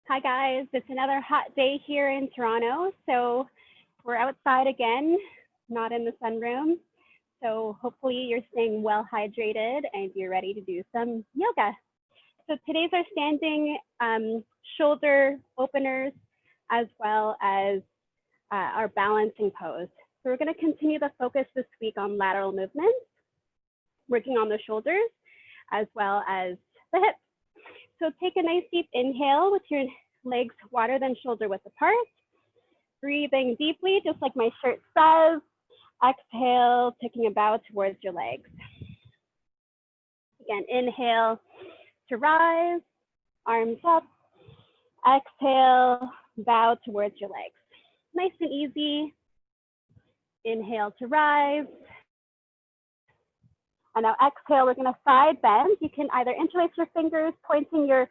Hi guys, it's another hot day here in Toronto. So we're outside again, not in the sunroom. So hopefully you're staying well hydrated and you're ready to do some yoga. So today's our standing shoulder openers as well as our balancing pose. So we're going to continue the focus this week on lateral movements, working on the shoulders as well as the hips. So take a nice deep inhale with your legs wider than shoulder width apart. Breathing deeply, just like my shirt says. Exhale, taking a bow towards your legs. Again, inhale to rise, arms up. Exhale, bow towards your legs. Nice and easy. Inhale to rise. And now exhale, we're gonna side bend. You can either interlace your fingers, pointing your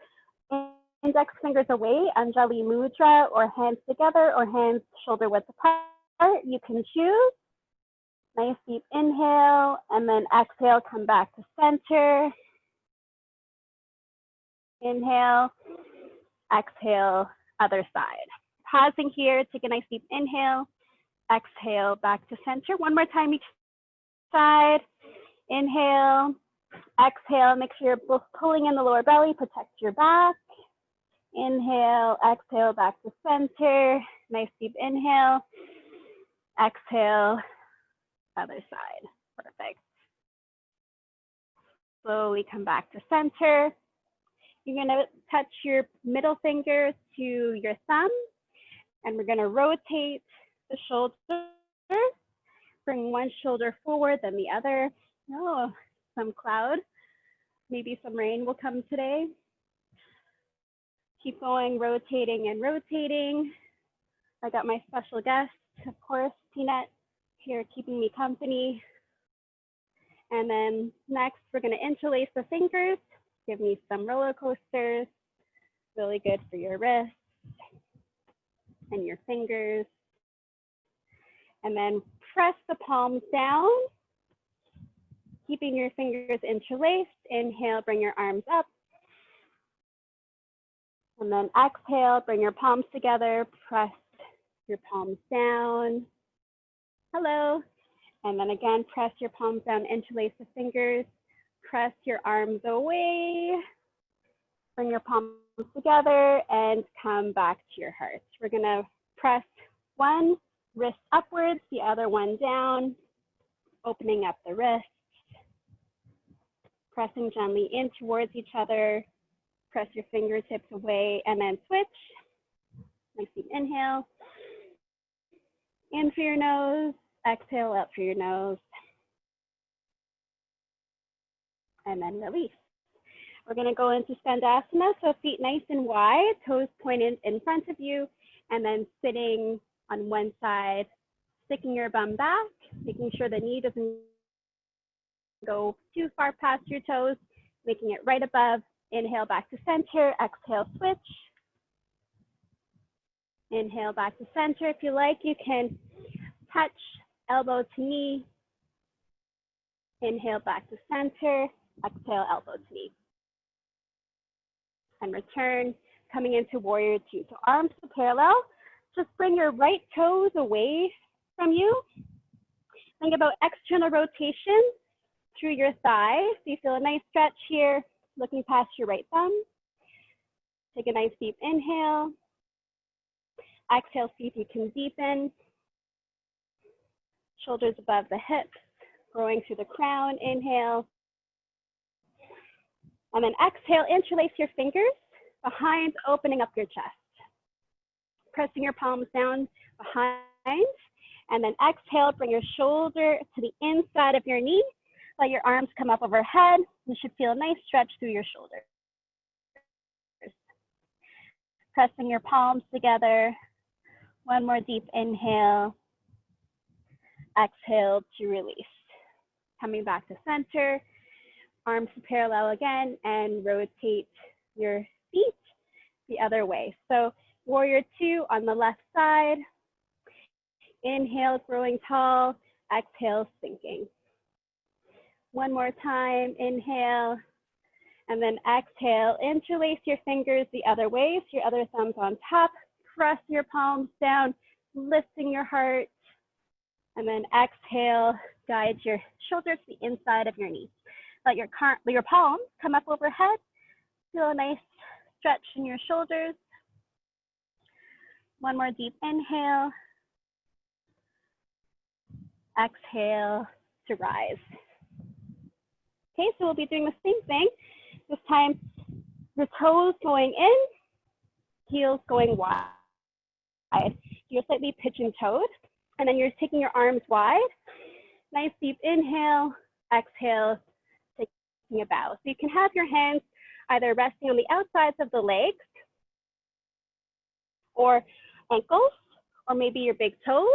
index fingers away, Anjali Mudra, or hands together, or hands shoulder width apart. You can choose. Nice deep inhale, and then exhale, come back to center. Inhale, exhale, other side. Pausing here, take a nice deep inhale, exhale, back to center. One more time each side. Inhale, exhale, make sure you're both pulling in the lower belly, protect your back. Inhale, exhale, back to center. Nice deep inhale, exhale, other side. Perfect. Slowly come back to center. You're gonna touch your middle finger to your thumb, and we're gonna rotate the shoulder. Bring one shoulder forward, then the other. Oh, some cloud. Maybe some rain will come today. Keep going, rotating and rotating. I got my special guest, of course, Peanut, here keeping me company. And then next, we're gonna interlace the fingers. Give me some roller coasters. Really good for your wrists and your fingers. And then press the palms down, keeping your fingers interlaced. Inhale, bring your arms up. And then exhale, bring your palms together, press your palms down. Hello. And then again, press your palms down, interlace the fingers, press your arms away, bring your palms together and come back to your heart. We're gonna press one wrist upwards, the other one down, opening up the wrist, pressing gently in towards each other. Press your fingertips away and then switch. Nice deep inhale. In through your nose, exhale out through your nose. And then release. We're gonna go into Standasana, so feet nice and wide, toes pointed in front of you, and then sitting on one side, sticking your bum back, making sure the knee doesn't go too far past your toes, making it right above. Inhale back to center, exhale, switch. Inhale back to center. If you like, you can touch elbow to knee. Inhale back to center, exhale, elbow to knee. And return, coming into warrior two. So arms to parallel. Just bring your right toes away from you. Think about external rotation through your thigh. So you feel a nice stretch here. Looking past your right thumb. Take a nice deep inhale. Exhale, see if you can deepen. Shoulders above the hips, growing through the crown. Inhale. And then exhale, interlace your fingers behind, opening up your chest. Pressing your palms down behind. And then exhale, bring your shoulder to the inside of your knee. Let your arms come up overhead. You should feel a nice stretch through your shoulders. Pressing your palms together. One more deep inhale. Exhale to release. Coming back to center. Arms parallel again and rotate your feet the other way. So warrior two on the left side. Inhale, growing tall. Exhale, sinking. One more time, inhale, And then exhale, interlace your fingers the other way, so your other thumb's on top. Press your palms down, lifting your heart. And then exhale, guide your shoulders to the inside of your knees. Let your palms come up overhead. Feel a nice stretch in your shoulders. One more deep inhale. Exhale to rise. Okay, so we'll be doing the same thing. This time, the toes going in, heels going wide. You're slightly pigeon-toed, and then you're taking your arms wide. Nice deep inhale, exhale, taking a bow. So you can have your hands either resting on the outsides of the legs or ankles, or maybe your big toes.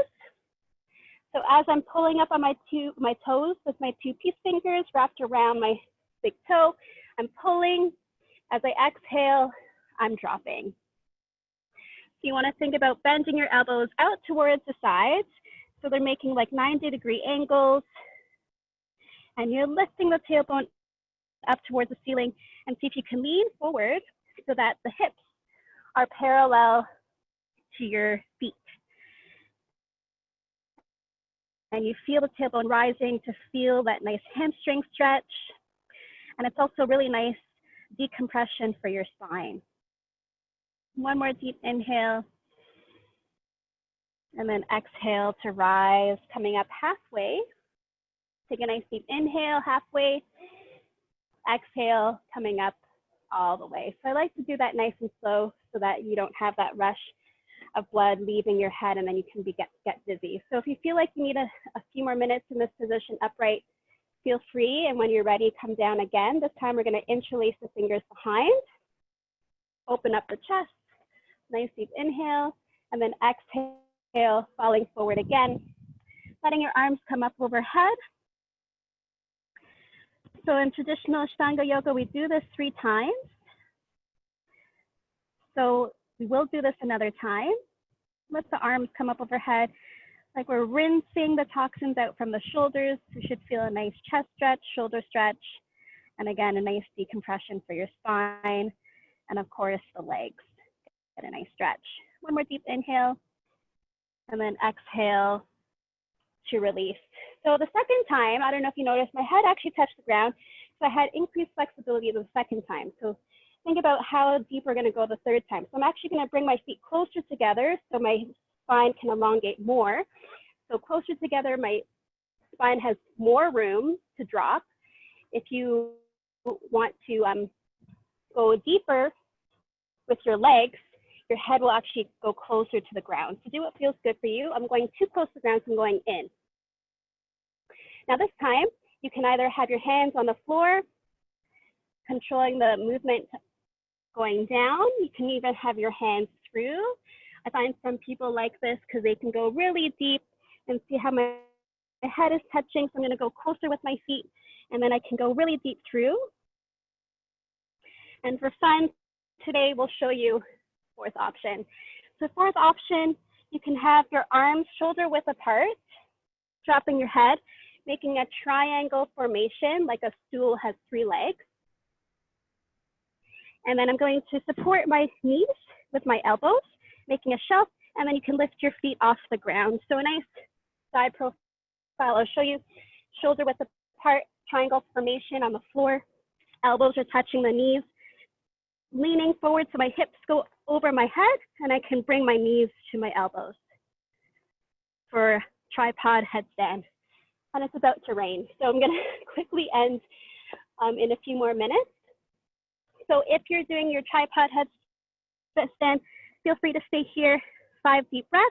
So as I'm pulling up on my toes with my two peace fingers wrapped around my big toe, I'm pulling. As I exhale, I'm dropping. So you want to think about bending your elbows out towards the sides. So they're making like 90-degree angles. And you're lifting the tailbone up towards the ceiling, and see if you can lean forward so that the hips are parallel to your feet. And you feel the tailbone rising to feel that nice hamstring stretch. And it's also really nice decompression for your spine. One more deep inhale. And then exhale to rise, coming up halfway. Take a nice deep inhale, halfway. Exhale, coming up all the way. So I like to do that nice and slow so that you don't have that rush of blood leaving your head and then you can get dizzy. So if you feel like you need a few more minutes in this position upright, feel free. And when you're ready, come down again. This time we're going to interlace the fingers behind. Open up the chest. Nice deep inhale. And then exhale, falling forward again. Letting your arms come up overhead. So in traditional Ashtanga yoga, we do this 3 times. So we will do this another time. Let the arms come up overhead, like we're rinsing the toxins out from the shoulders. You should feel a nice chest stretch, shoulder stretch, and again, a nice decompression for your spine, and of course, the legs. Get a nice stretch. One more deep inhale, and then exhale to release. So the second time, I don't know if you noticed, my head actually touched the ground, so I had increased flexibility the second time. So think about how deep we're going to go the third time. So I'm actually going to bring my feet closer together so my spine can elongate more. So closer together, my spine has more room to drop. If you want to go deeper with your legs, your head will actually go closer to the ground. So do what feels good for you. I'm going too close to the ground, so I'm going in. Now this time, you can either have your hands on the floor, controlling the movement going down. You can even have your hands through. I find some people like this because they can go really deep and see how my head is touching. So I'm going to go closer with my feet, and then I can go really deep through. And for fun, today we'll show you fourth option. So fourth option, you can have your arms shoulder width apart, dropping your head, making a triangle formation like a stool has 3 legs. And then I'm going to support my knees with my elbows, making a shelf, and then you can lift your feet off the ground. So a nice side profile. I'll show you shoulder width apart, triangle formation on the floor. Elbows are touching the knees, leaning forward so my hips go over my head, and I can bring my knees to my elbows for tripod headstand. And it's about to rain, so I'm going to quickly end in a few more minutes. So if you're doing your tripod headstand, feel free to stay here, 5 deep breaths,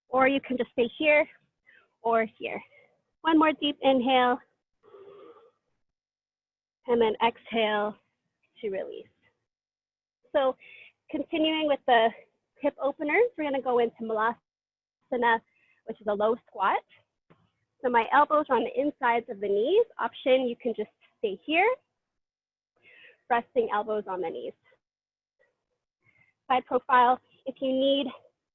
or you can just stay here or here. One more deep inhale, and then exhale to release. So continuing with the hip openers, we're going to go into Malasana, which is a low squat. So my elbows are on the insides of the knees. Option, you can just stay here, resting elbows on the knees. Side profile, if you need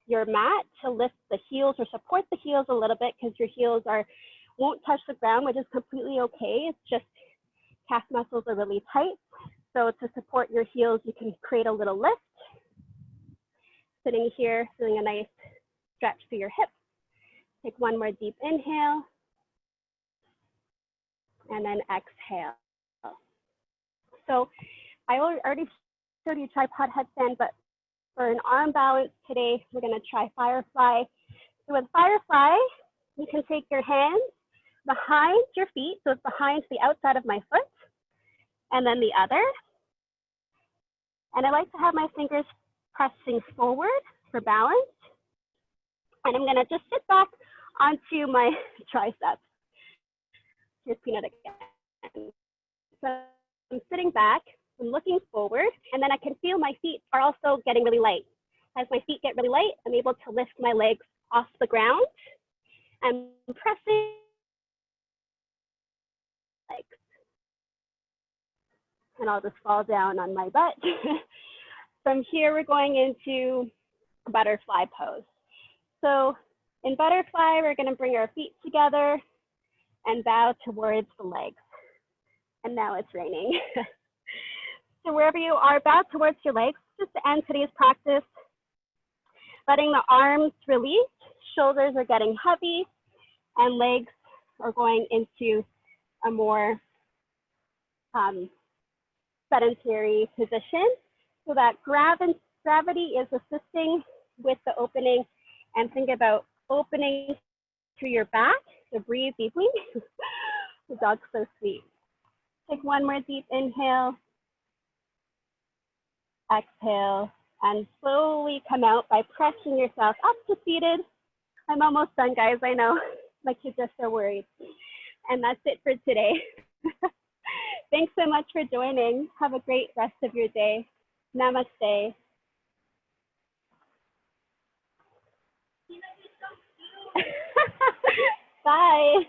your mat to lift the heels or support the heels a little bit because your heels won't touch the ground, which is completely okay. It's just calf muscles are really tight. So to support your heels, you can create a little lift. Sitting here, feeling a nice stretch through your hips. Take one more deep inhale. And then exhale. So I already showed you tripod headstand, but for an arm balance today, we're gonna try Firefly. So with Firefly, you can take your hands behind your feet, so it's behind the outside of my foot, and then the other. And I like to have my fingers pressing forward for balance. And I'm gonna just sit back onto my triceps. Just peanut again. So I'm sitting back, I'm looking forward, and then I can feel my feet are also getting really light. As my feet get really light, I'm able to lift my legs off the ground. I'm pressing legs. And I'll just fall down on my butt. From here, we're going into butterfly pose. So in butterfly, we're gonna bring our feet together and bow towards the legs. And now it's raining. So wherever you are, bow towards your legs, just to end today's practice. Letting the arms release, shoulders are getting heavy, and legs are going into a more sedentary position, so that gravity is assisting with the opening, and think about opening through your back, so breathe deeply. The dog's so sweet. Take one more deep inhale, exhale, and slowly come out by pressing yourself up to seated. I'm almost done, guys, I know. My kids are so worried. And that's it for today. Thanks so much for joining. Have a great rest of your day. Namaste. Bye.